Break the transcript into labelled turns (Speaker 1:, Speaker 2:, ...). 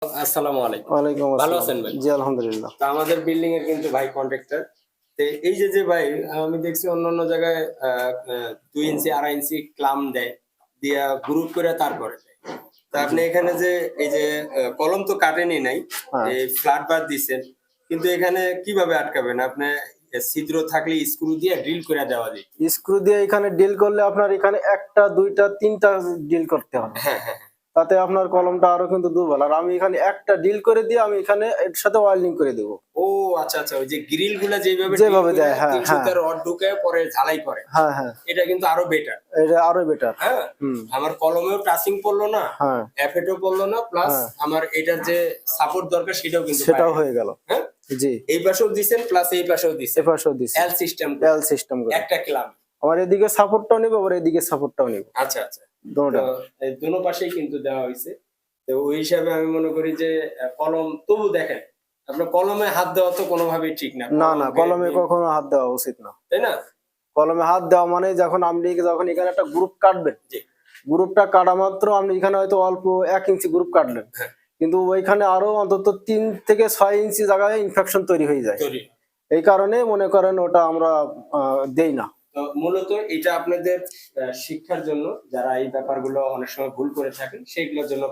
Speaker 1: আসসালামু আলাইকুম।
Speaker 2: ওয়ালাইকুম
Speaker 1: ভালো
Speaker 2: আসসালাম।
Speaker 1: আছেন ভাই?
Speaker 2: জি, আলহামদুলিল্লাহ।
Speaker 1: তো আমাদের বিল্ডিং এর কিন্তু ভাই কন্ট্রাক্টর। তো এই যে ভাই আমি দেখছি অন্যান্য জায়গায় আ আ ২ ইঞ্চি ২.৫ ইঞ্চি ক্লাম দেয়। দিয়া গ্রুপ করে তারপরে দেয়। তো
Speaker 2: জি।
Speaker 1: আপনি এখানে যে এই যে কলম তো কাটেনি নাই।
Speaker 2: হ্যাঁ।
Speaker 1: এই ফ্ল্যাট বার দিছেন। কিন্তু এখানে কিভাবে আটকাবেন? আপনি ছিদ্র থাকলে স্ক্রু দিয়ে ড্রিল করে দেওয়া যায়।
Speaker 2: স্ক্রু দিয়ে এখানে ডিল করলে আপনার এখানে ১ টা ২ টা ৩ টা ডিল করতে হবে।
Speaker 1: হ্যাঁ, হ্যাঁ, হ্যাঁ।
Speaker 2: তাতে আপনার কলমটা আরো কিন্তু দুর্বল। আর আমি এখানে একটা ডিল করে দিয়ে আমি এখানে এর সাথে ওয়েল্ডিং করে দেব।
Speaker 1: ও আচ্ছা, আচ্ছা। ওই যে গ্রিল গুলা যেভাবে ড্রিল
Speaker 2: যেভাবে
Speaker 1: করে
Speaker 2: দেয়, হ্যাঁ,
Speaker 1: ৩০০
Speaker 2: হ্যাঁ।
Speaker 1: তে রড ঢুকায় পরে ঝালাই করে।
Speaker 2: হ্যাঁ, হ্যাঁ।
Speaker 1: এটা কিন্তু আরো বেটার।
Speaker 2: এটা আরো বেটার।
Speaker 1: হ্যাঁ?
Speaker 2: হুম।
Speaker 1: আমার কলমেও টাচিং পড়লো না,
Speaker 2: হ্যাঁ,
Speaker 1: এফেটও পড়লো না, প্লাস
Speaker 2: হ্যাঁ।
Speaker 1: আমার এটার যে সাপোর্ট দরকার সেটাও কিন্তু
Speaker 2: সেটাও
Speaker 1: পাইলাম।
Speaker 2: হয়ে গেল।
Speaker 1: হ্যাঁ?
Speaker 2: জি।
Speaker 1: এই পাশেও দিছেন প্লাস এই পাশেও দিছেন।
Speaker 2: এপাশেও দিছি।
Speaker 1: এল সিস্টেম করে।
Speaker 2: এল সিস্টেম করে।
Speaker 1: একটা ক্লাম।
Speaker 2: আমার এদিকে সাপোর্টটাও নিব, আবার এদিকে সাপোর্টটাও নিব।
Speaker 1: আচ্ছা, আচ্ছা। তো
Speaker 2: দোনোটা।
Speaker 1: এই দোনো পাশেই কিন্তু দেওয়া হইছে। তো ওই হিসাবে আমি মনে করি যে কলম তবু দেখেন, আপনার কলমে হাত দেওয়া তো কোনোভাবেই ঠিক না।
Speaker 2: না,
Speaker 1: কলম
Speaker 2: না, কলমে
Speaker 1: গ্রেড
Speaker 2: কখনো হাত দেওয়া উচিত না।
Speaker 1: তাই না?
Speaker 2: কলমে হাত দেওয়া মানে যখন এখানে একটা গ্রুপ কাটবেন,
Speaker 1: জি।
Speaker 2: গ্রুপটা কাটা মাত্র আপনি এখানে হয়তো অল্প ১ ইঞ্চি গ্রুপ কাটলেন।
Speaker 1: হ্যাঁ,
Speaker 2: কিন্তু ওইখানে আরো অন্তত ৩ থেকে ৬ ইঞ্চি জায়গায় ইনফেকশন তৈরি হয়ে যায়।
Speaker 1: তৈরি।
Speaker 2: এই কারণে মনে করেন ওটা আমরা দেই না।
Speaker 1: তো মূলত এটা আপনাদের শিক্ষার জন্য যারা এই ব্যাপারগুলো অনেক সময় ভুল করে থাকেন সেগুলোর জন্য